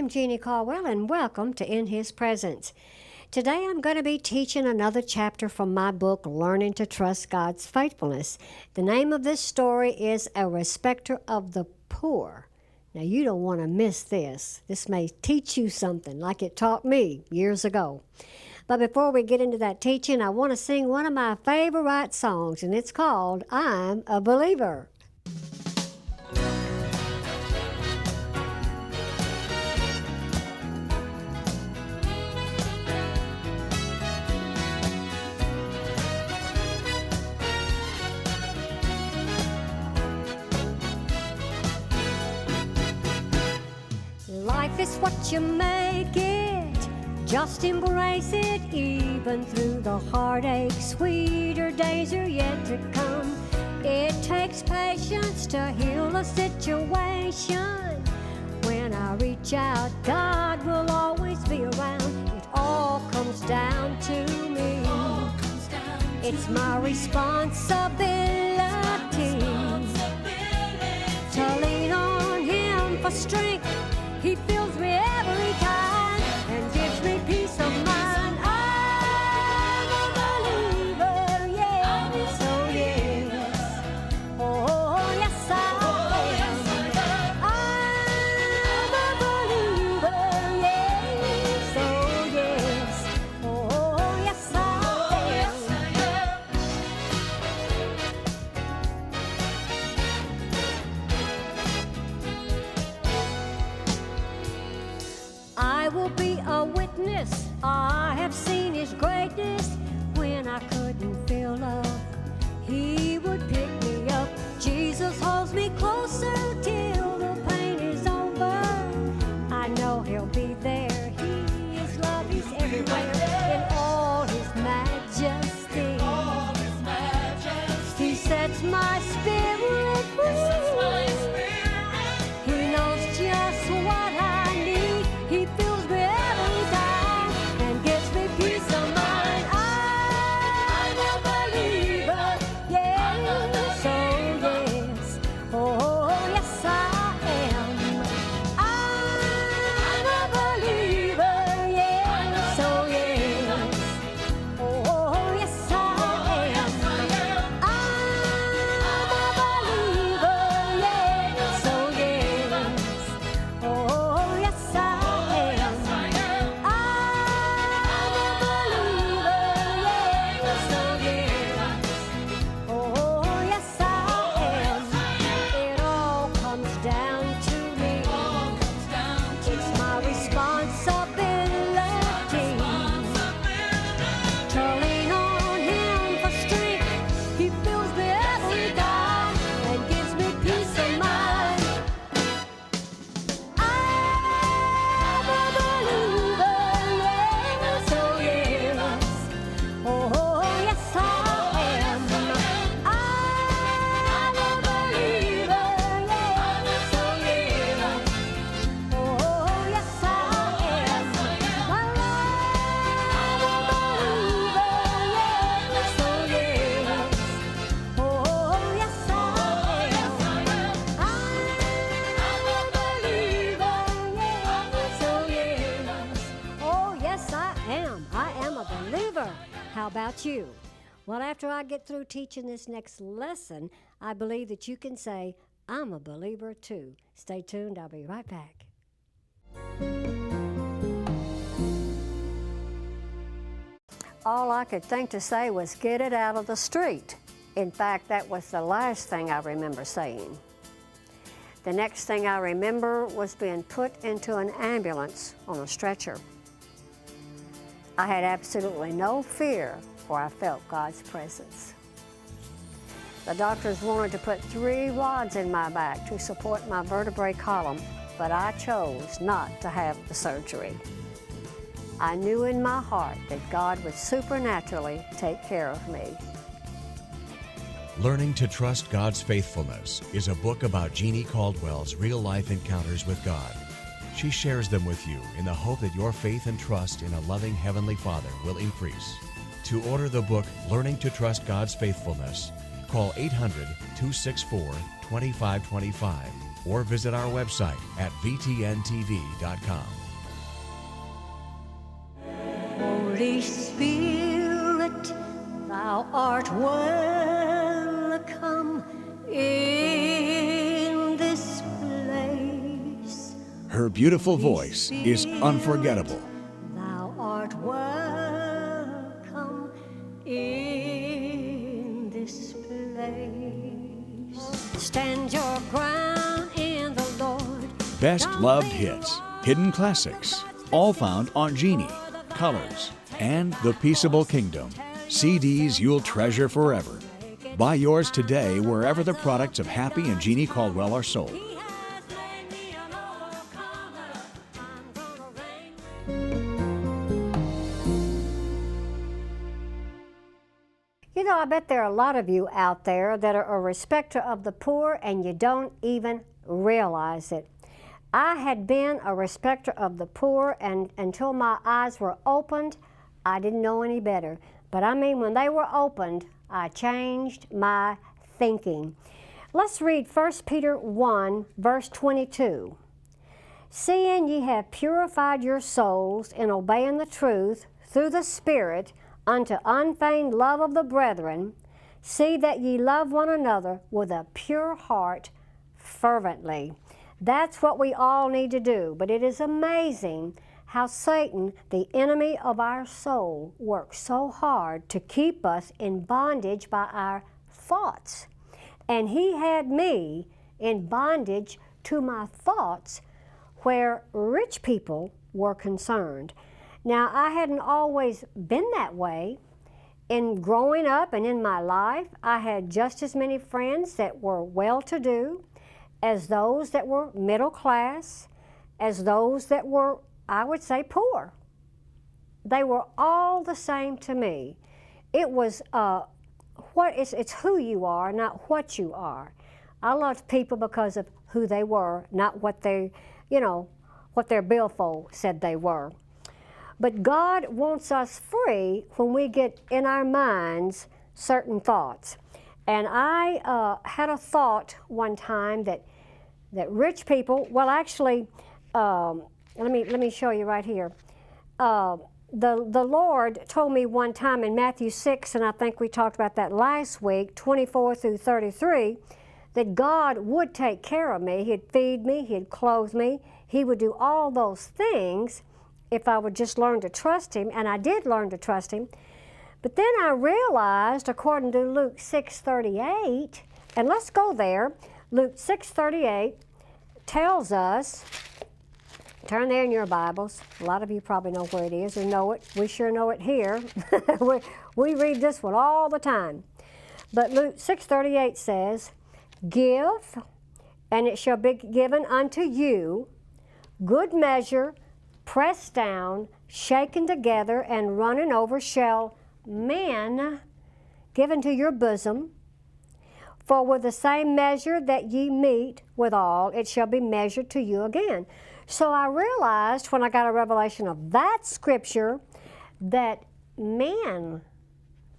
I'm Jeannie Caldwell, and welcome to In His Presence. Today I'm going to be teaching another chapter from my book, Learning to Trust God's Faithfulness. The name of this story is A Respecter of the Poor. Now, you don't want to miss this. This may teach you something like it taught me years ago. But before we get into that teaching, I want to sing one of my favorite songs, and it's called I'm a Believer. Life is what you make it, just embrace it. Even through the heartache, sweeter days are yet to come. It takes patience to heal a situation. When I reach out, God will always be around. It all comes down to me. It's my responsibility to lean on Him for strength. He fills me every time and gives me peace of mind. I'm a believer, yes, oh yes. Oh, yes, I am. I'm a believer, yes, oh yes. Oh, yes, I I will be a witness. I have seen His greatness. When I couldn't feel love, He would pick me up. Jesus holds me closer till the pain is over. I know He'll be there. His love is everywhere in all His majesty. He sets my spirit free. He knows just what I need. He fills me every time and gives me peace of mind. I'm a believer, yes, oh yes. Oh, yes, I am. I'm a believer, yes, oh yes. Oh, yes, I am. I'm a believer, yes, oh yes. Oh, yes, I am. I'm a believer, yes, oh yes. Oh, yes, I am. It all comes down to me. It's my responsibility to lean on Him for strength. He fills me every time and gives me peace of mind. I'm a believer, yes, oh yes. Oh, yes, I am. I'm a believer, yes, oh yes. Oh, yes, I am. I'm a believer, yes, oh yes. Oh, yes, I am. I'm a believer, yes, oh yes. Oh, yes, I am. I am a believer. How about you? Well, after I get through teaching this next lesson, I believe that you can say, I'm a believer too. Stay tuned. I'll be right back. All I could think to say was, get it out of the street. In fact, that was the last thing I remember saying. The next thing I remember was being put into an ambulance on a stretcher. I had absolutely no fear, for I felt God's presence. The doctors wanted to put 3 rods in my back to support my vertebrae column, but I chose not to have the surgery. I knew in my heart that God would supernaturally take care of me. Learning to Trust God's Faithfulness is a book about Jeannie Caldwell's real-life encounters with God. She shares them with you in the hope that your faith and trust in a loving Heavenly Father will increase. To order the book, Learning to Trust God's Faithfulness, call 800-264-2525 or visit our website at vtntv.com. Holy Spirit, thou art welcome in this place. Her beautiful voice is unforgettable. Thou art welcome in this place. Stand your ground in the Lord. Best loved hits, hidden classics, all found on Genie, Colors, and The Peaceable Kingdom. CDs you'll treasure forever. Buy yours today wherever the products of Happy and Jeannie Caldwell are sold. You know, I bet there are a lot of you out there that are a respecter of the poor and you don't even realize it. I had been a respecter of the poor, and until my eyes were opened, I didn't know any better. But I mean, when they were opened, I changed my thinking. Let's read 1 Peter 1, verse 22. Seeing ye have purified your souls in obeying the truth through the Spirit unto unfeigned love of the brethren, see that ye love one another with a pure heart fervently. That's what we all need to do. But it is amazing how Satan, the enemy of our soul, works so hard to keep us in bondage by our thoughts. And he had me in bondage to my thoughts where rich people were concerned. Now, I hadn't always been that way. In growing up and in my life, I had just as many friends that were well-to-do as those that were middle class, as those that were, I would say, poor. They were all the same to me. It was it's who you are, not what you are. I loved people because of who they were, not what they, what their billfold said they were. But God wants us free when we get in our minds certain thoughts. And I had a thought one time that rich people, well, actually, let me show you right here. The Lord told me one time in Matthew 6, and I think we talked about that last week, 24 through 33, that God would take care of me. He'd feed me, He'd clothe me. He would do all those things if I would just learn to trust Him, and I did learn to trust Him. But then I realized, according to Luke 6:38, and let's go there, Luke 6:38 tells us, turn there in your Bibles. A lot of you probably know where it is or know it. We sure know it here. we read this one all the time. But Luke 6:38 says, give, and it shall be given unto you, good measure, pressed down, shaken together, and running over shall men give into your bosom. For with the same measure that ye meet withal, it shall be measured to you again. So I realized when I got a revelation of that scripture that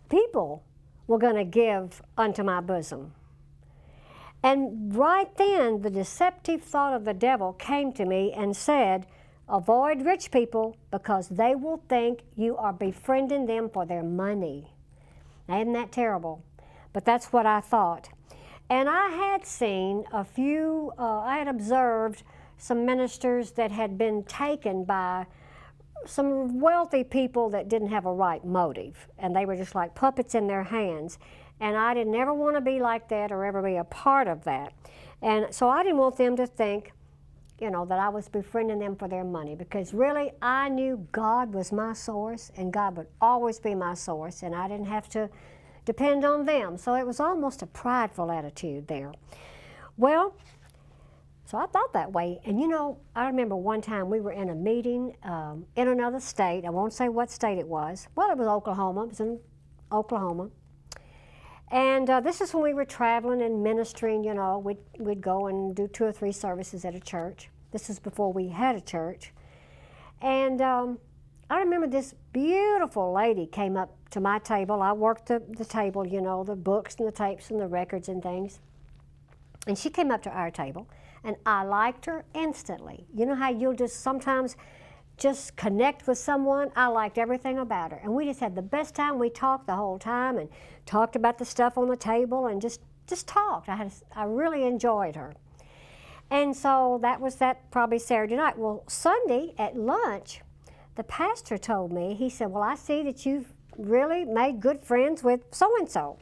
people were going to give unto my bosom. And right then, the deceptive thought of the devil came to me and said, avoid rich people because they will think you are befriending them for their money. Now, isn't that terrible? But that's what I thought. And I had seen I had observed some ministers that had been taken by some wealthy people that didn't have a right motive. And they were just like puppets in their hands. And I didn't ever want to be like that or ever be a part of that. And so I didn't want them to think, that I was befriending them for their money, because really I knew God was my source and God would always be my source, and I didn't have to depend on them. So it was almost a prideful attitude there. Well, so I thought that way. And I remember one time we were in a meeting in another state. I won't say what state it was. Well, it was Oklahoma. It was in Oklahoma. And this is when we were traveling and ministering, we'd go and do 2 or 3 services at a church. This is before we had a church. And I remember this beautiful lady came up to my table. I worked the table, the books and the tapes and the records and things. And she came up to our table, And I liked her instantly. You know how you'll just sometimes just connect with someone? I liked everything about her. And we just had the best time. We talked the whole time and talked about the stuff on the table and just talked. I really enjoyed her. And so that was that probably Saturday night. Well, Sunday at lunch, the pastor told me, he said, well, I see that you've really made good friends with so-and-so.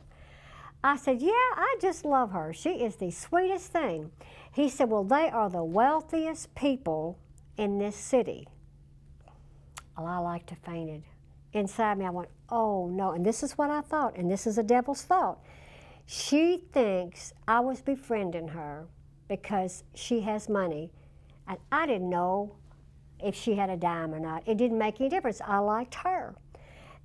I said, yeah, I just love her. She is the sweetest thing. He said, well, they are the wealthiest people in this city. Well, I like to fainted. Inside me, I went, oh, no. And this is what I thought, and this is the devil's thought. She thinks I was befriending her because she has money, and I didn't know if she had a dime or not. It didn't make any difference. I liked her.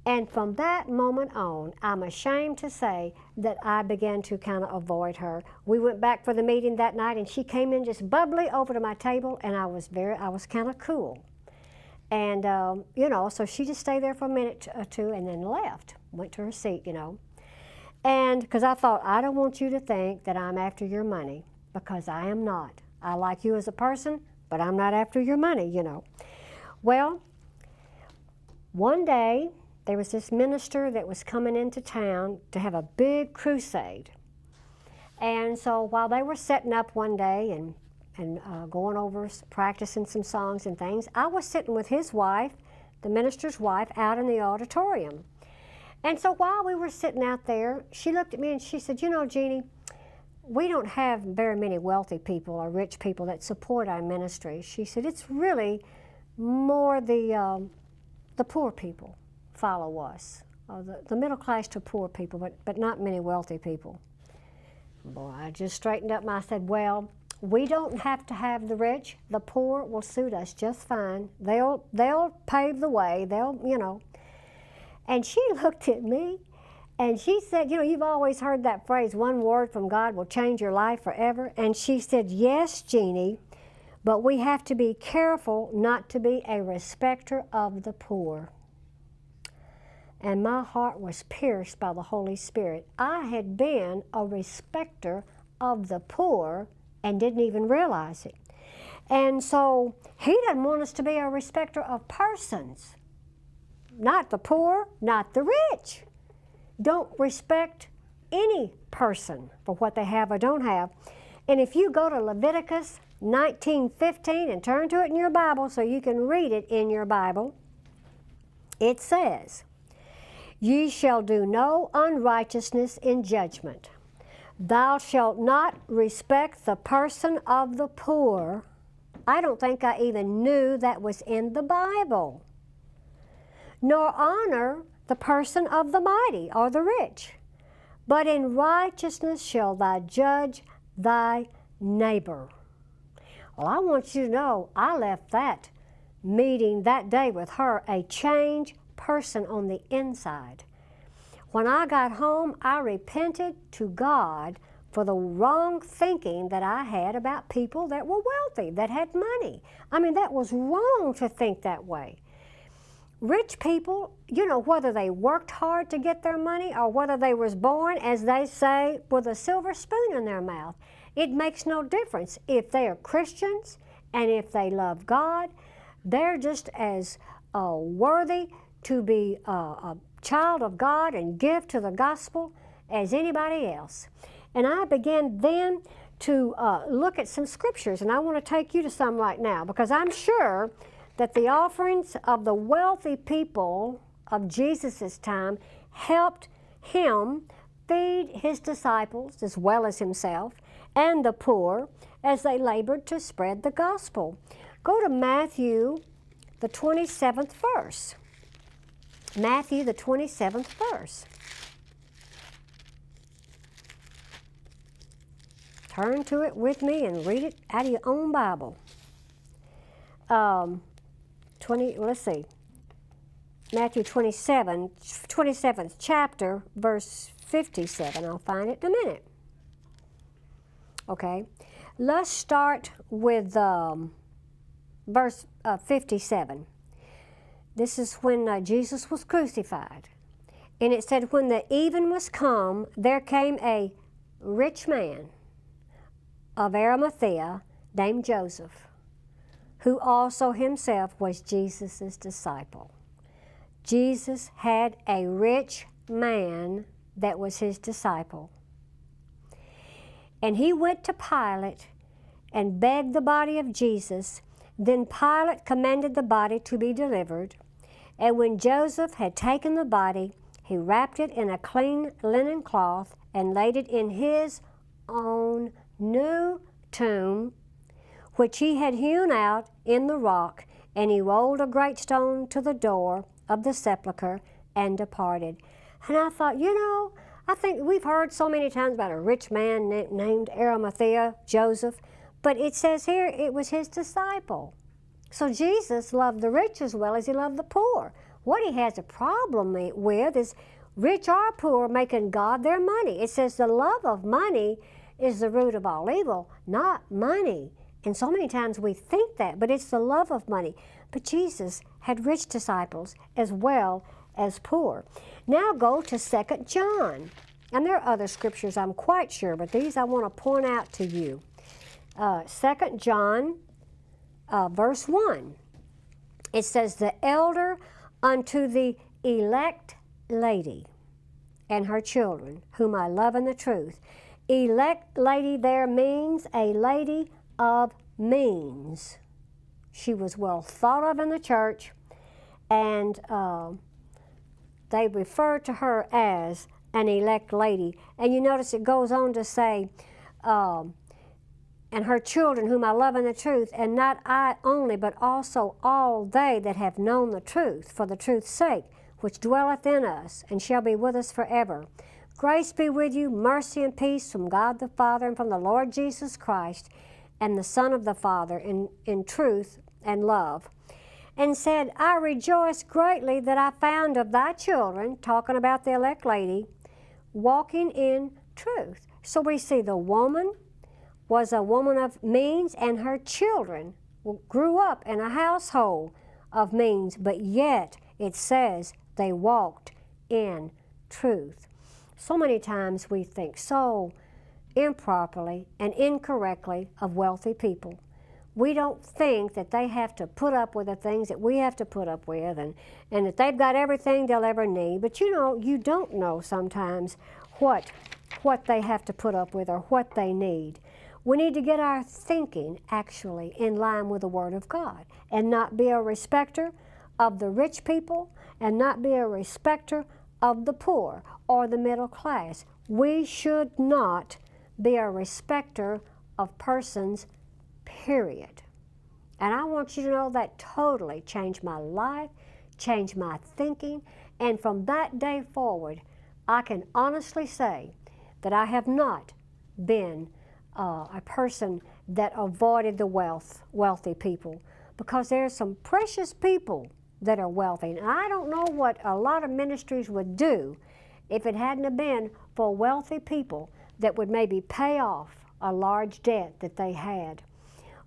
And from that moment on, I'm ashamed to say that I began to kind of avoid her. We went back for the meeting that night, and she came in just bubbly over to my table, and I was kind of cool. And, you know, so she just stayed there for a minute or two and then left, went to her seat, you know. And because I thought, I don't want you to think that I'm after your money, because I am not. I like you as a person, but I'm not after your money, you know. Well, one day, there was this minister that was coming into town to have a big crusade. And so while they were setting up one day and going over, practicing some songs and things, I was sitting with his wife, the minister's wife, out in the auditorium. And so while we were sitting out there, she looked at me and she said, you know, Jeannie, we don't have very many wealthy people or rich people that support our ministry. She said, it's really more the poor people follow us, the middle class to poor people, but not many wealthy people. Boy, I just straightened up and I said, well, we don't have to have the rich. The poor will suit us just fine. They'll pave the way. They'll, you know. And she looked at me and she said, you know, you've always heard that phrase, one word from God will change your life forever. And she said, yes, Jeannie, but we have to be careful not to be a respecter of the poor. And my heart was pierced by the Holy Spirit. I had been a respecter of the poor and didn't even realize it. And so he doesn't want us to be a respecter of persons. Not the poor, not the rich. Don't respect any person for what they have or don't have. And if you go to Leviticus 19:15 and turn to it in your Bible so you can read it in your Bible, it says, ye shall do no unrighteousness in judgment. Thou shalt not respect the person of the poor. I don't think I even knew that was in the Bible. Nor honor the person of the mighty or the rich. But in righteousness shall thou judge thy neighbor. Well, I want you to know, I left that meeting that day with her a changed person on the inside. When I got home, I repented to God for the wrong thinking that I had about people that were wealthy, that had money. I mean, that was wrong to think that way. Rich people, you know, whether they worked hard to get their money or whether they was born, as they say, with a silver spoon in their mouth, it makes no difference. If they are Christians and if they love God, they're just as worthy to be a child of God and give to the gospel as anybody else. And I began then to look at some scriptures, and I want to take you to some right now, because I'm sure that the offerings of the wealthy people of Jesus' time helped him feed his disciples as well as himself and the poor as they labored to spread the gospel. Go to Matthew, the 27th verse. Matthew, the 27th verse. Turn to it with me and read it out of your own Bible. Let's see. Matthew 27th chapter, verse 57. I'll find it in a minute. Okay. Let's start with verse 57. This is when Jesus was crucified. And it said, when the even was come, there came a rich man of Arimathea, named Joseph, who also himself was Jesus' disciple. Jesus had a rich man that was his disciple. And he went to Pilate and begged the body of Jesus. Then Pilate commanded the body to be delivered. And when Joseph had taken the body, he wrapped it in a clean linen cloth and laid it in his own new tomb, which he had hewn out in the rock. And he rolled a great stone to the door of the sepulchre and departed. And I thought, I think we've heard so many times about a rich man named Arimathea, Joseph, but it says here it was his disciple. So Jesus loved the rich as well as he loved the poor. What he has a problem with is rich or poor making God their money. It says the love of money is the root of all evil, not money. And so many times we think that, but it's the love of money. But Jesus had rich disciples as well as poor. Now go to 2 John. And there are other scriptures, I'm quite sure, but these I want to point out to you. 2 John, verse 1. It says, the elder unto the elect lady and her children, whom I love in the truth. Elect lady there means a lady of means. She was well thought of in the church, and they refer to her as an elect lady. And you notice it goes on to say, and her children whom I love in the truth, and not I only, but also all they that have known the truth, for the truth's sake, which dwelleth in us, and shall be with us forever. Grace be with you, mercy and peace from God the Father, and from the Lord Jesus Christ, and the Son of the Father, in truth and love. And said, I rejoice greatly that I found of thy children, talking about the elect lady, walking in truth. So we see the woman was a woman of means, and her children grew up in a household of means, but yet it says they walked in truth. So many times we think so improperly and incorrectly of wealthy people. We don't think that they have to put up with the things that we have to put up with, and that they've got everything they'll ever need. But you don't know sometimes what they have to put up with or what they need. We need to get our thinking actually in line with the Word of God, and not be a respecter of the rich people, and not be a respecter of the poor or the middle class. We should not be a respecter of persons, period. And I want you to know that totally changed my life, changed my thinking, and from that day forward, I can honestly say that I have not been a person that avoided the wealthy people, because there's some precious people that are wealthy. And I don't know what a lot of ministries would do if it hadn't have been for wealthy people that would maybe pay off a large debt that they had,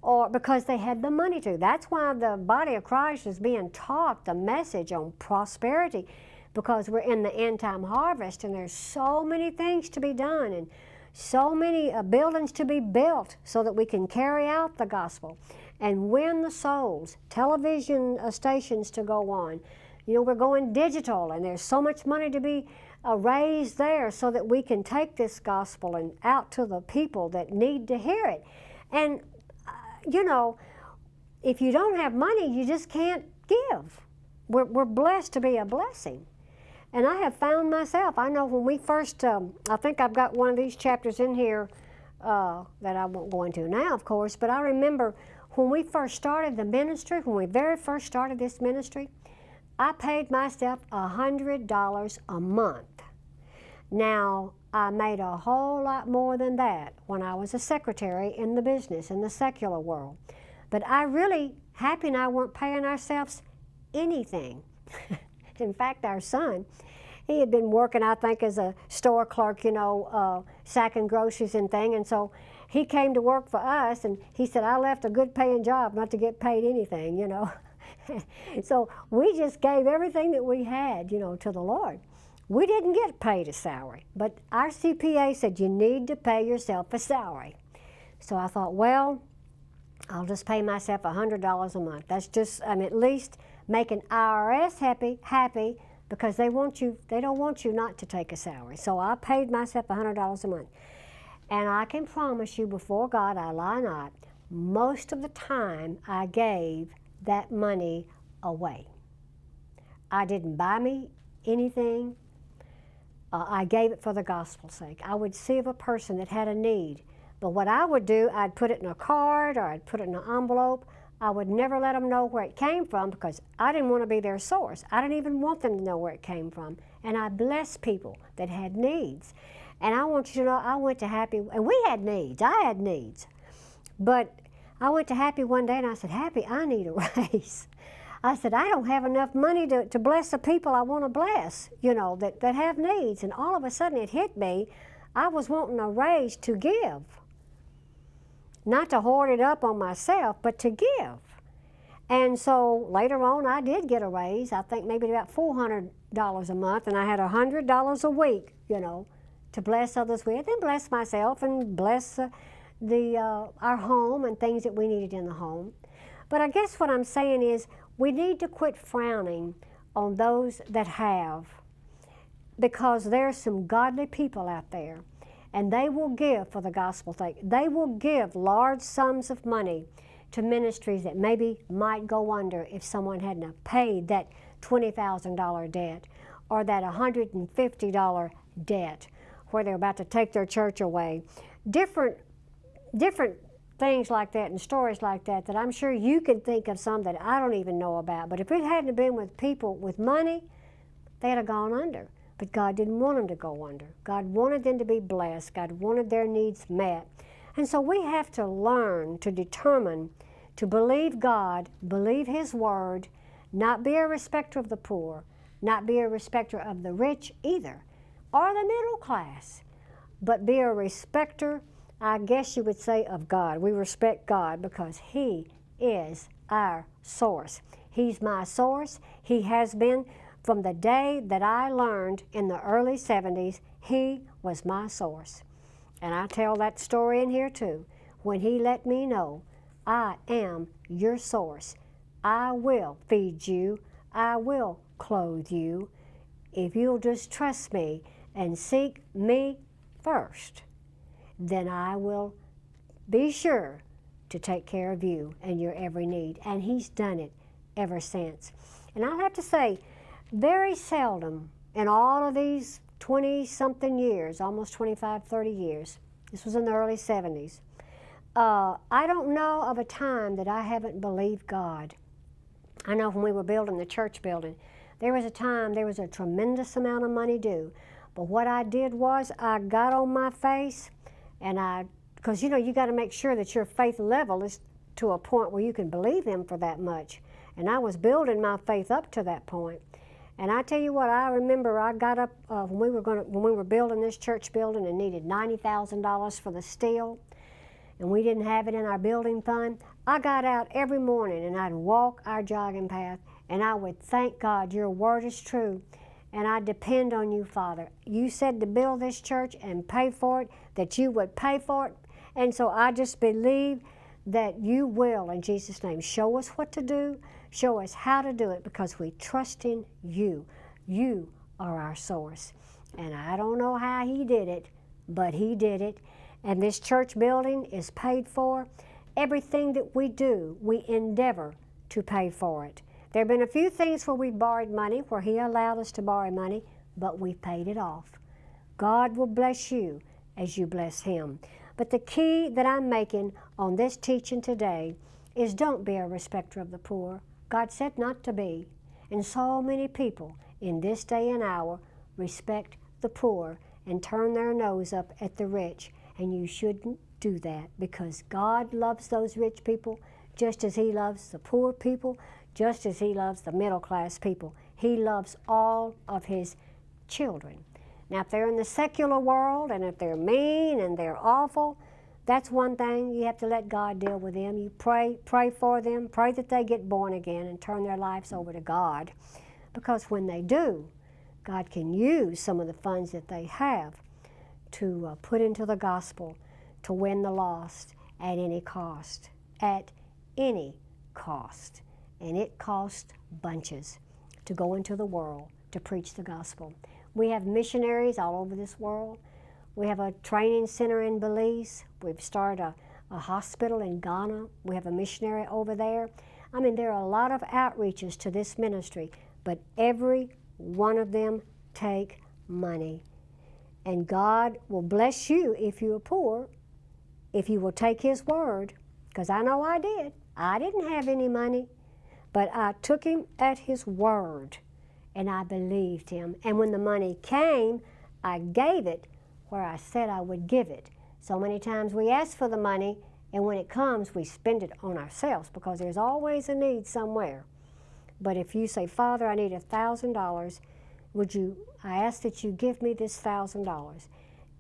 or because they had the money to. That's why the body of Christ is being taught the message on prosperity, because we're in the end time harvest, and there's so many things to be done, and so many buildings to be built so that we can carry out the gospel and win the souls, television stations to go on. We're going digital, and there's so much money to be raised there so that we can take this gospel and out to the people that need to hear it. And, if you don't have money, you just can't give. We're blessed to be a blessing. And I have found myself, I know when we first, I think I've got one of these chapters in here that I won't go into now, of course, but I remember when we first started the ministry, when we very first started this ministry, I paid myself $100 a month. Now, I made a whole lot more than that when I was a secretary in the business, in the secular world. But Happy and I weren't paying ourselves anything. In fact, our son, he had been working, I think, as a store clerk, sacking groceries and thing. And so he came to work for us, and he said, I left a good paying job not to get paid anything, So we just gave everything that we had, to the Lord. We didn't get paid a salary, but our CPA said you need to pay yourself a salary. So I thought, well, I'll just pay myself $100 a month. That's just, I'm at least making IRS happy because they don't want you not to take a salary. So I paid myself $100 a month. And I can promise you before God, I lie not, most of the time I gave that money away. I didn't buy me anything. I gave it for the gospel's sake. I would see of a person that had a need. But what I would do, I'd put it in a card or I'd put it in an envelope. I would never let them know where it came from because I didn't want to be their source. I didn't even want them to know where it came from. And I blessed people that had needs. And I want you to know, I went to Happy, and we had needs. I had needs. But I went to Happy one day and I said, Happy, I need a raise. I said, I don't have enough money to bless the people I want to bless, you know, that have needs. And all of a sudden it hit me, I was wanting a raise to give. Not to hoard it up on myself, but to give. And so later on, I did get a raise. I think maybe about $400 a month, and I had $100 a week, you know, to bless others with, and bless myself, and bless our home and things that we needed in the home. But I guess what I'm saying is we need to quit frowning on those that have, because there's some godly people out there. And they will give for the gospel's sake. They will give large sums of money to ministries that maybe might go under if someone hadn't paid that $20,000 debt or that $150 debt where they're about to take their church away. Different things like that and stories like that that I'm sure you can think of some that I don't even know about. But if it hadn't been with people with money, they'd have gone under. But God didn't want them to go under. God wanted them to be blessed. God wanted their needs met. And so we have to learn to determine to believe God, believe His Word, not be a respecter of the poor, not be a respecter of the rich either, or the middle class, but be a respecter, I guess you would say, of God. We respect God because He is our source. He's my source. He has been. From the day that I learned in the early 70s, He was my source. And I tell that story in here too. When He let me know, I am your source. I will feed you. I will clothe you. If you'll just trust me and seek me first, then I will be sure to take care of you and your every need. And He's done it ever since. And I'll have to say, very seldom in all of these 20-something years, almost 25, 30 years, this was in the early 70s, I don't know of a time that I haven't believed God. I know when we were building the church building, there was a time there was a tremendous amount of money due. But what I did was I got on my face and because you know, you got to make sure that your faith level is to a point where you can believe Him for that much. And I was building my faith up to that point. And I tell you what, I remember I got up when we were building this church building and needed $90,000 for the steel, and we didn't have it in our building fund. I got out every morning and I'd walk our jogging path and I would thank God, your word is true, and I depend on you, Father. You said to build this church and pay for it, that you would pay for it. And so I just believe that you will, in Jesus' name, show us what to do, show us how to do it, because we trust in you. You are our source. And I don't know how He did it, but He did it. And this church building is paid for. Everything that we do, we endeavor to pay for it. There have been a few things where we borrowed money, where He allowed us to borrow money, but we paid it off. God will bless you as you bless Him. But the key that I'm making on this teaching today is don't be a respecter of the poor. God said not to be. And so many people in this day and hour respect the poor and turn their nose up at the rich. And you shouldn't do that, because God loves those rich people just as He loves the poor people, just as He loves the middle class people. He loves all of His children. Now, if they're in the secular world and if they're mean and they're awful, that's one thing. You have to let God deal with them. You pray for them, pray that they get born again and turn their lives over to God. Because when they do, God can use some of the funds that they have to put into the gospel, to win the lost at any cost. at any cost. And it cost bunches to go into the world to preach the gospel. We have missionaries all over this world. We have a training center in Belize. We've started a hospital in Ghana. We have a missionary over there. I mean, there are a lot of outreaches to this ministry, but every one of them take money. And God will bless you if you are poor, if you will take His word, because I know I did. I didn't have any money, but I took Him at His word, and I believed Him. And when the money came, I gave it where I said I would give it. So many times we ask for the money, and when it comes, we spend it on ourselves because there's always a need somewhere. But if you say, Father, I need $1,000, I ask that you give me this $1,000.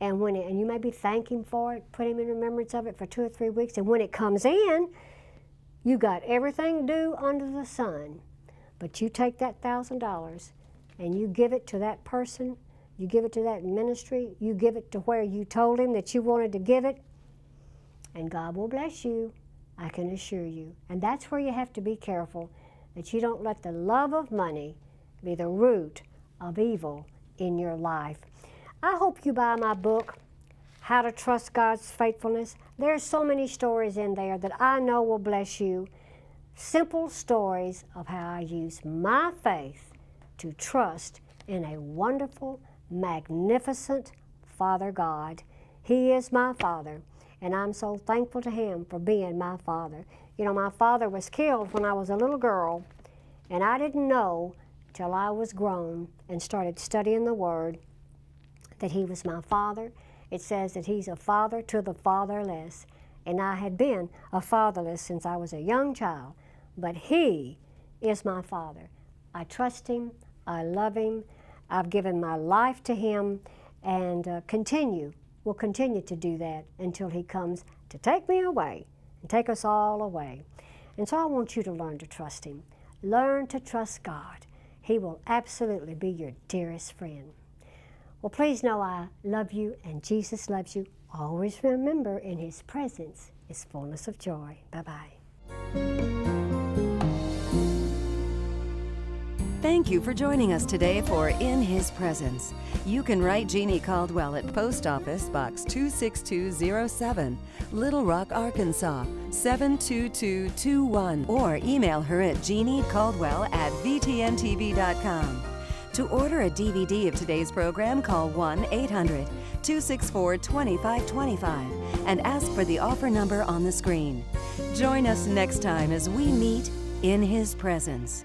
And you maybe thank Him for it, put Him in remembrance of it for 2 or 3 weeks, and when it comes in, you got everything due under the sun. But you take that $1,000 and you give it to that person, you give it to that ministry, you give it to where you told Him that you wanted to give it, and God will bless you, I can assure you. And that's where you have to be careful, that you don't let the love of money be the root of evil in your life. I hope you buy my book, How to Trust God's Faithfulness. There's so many stories in there that I know will bless you. Simple stories of how I use my faith to trust in a wonderful, magnificent Father God. He is my Father, and I'm so thankful to Him for being my Father. You know, my father was killed when I was a little girl, and I didn't know till I was grown and started studying the Word that He was my Father. It says that He's a father to the fatherless, and I had been a fatherless since I was a young child, but He is my Father. I trust Him, I love Him, I've given my life to Him, and will continue to do that until He comes to take me away and take us all away. And so I want you to learn to trust Him. Learn to trust God. He will absolutely be your dearest friend. Well, please know I love you and Jesus loves you. Always remember, in His presence is fullness of joy. Bye-bye. Thank you for joining us today for In His Presence. You can write Jeannie Caldwell at Post Office Box 26207, Little Rock, Arkansas 72221, or email her at jeanniecaldwell@vtntv.com. To order a DVD of today's program, call 1-800-264-2525 and ask for the offer number on the screen. Join us next time as we meet in His presence.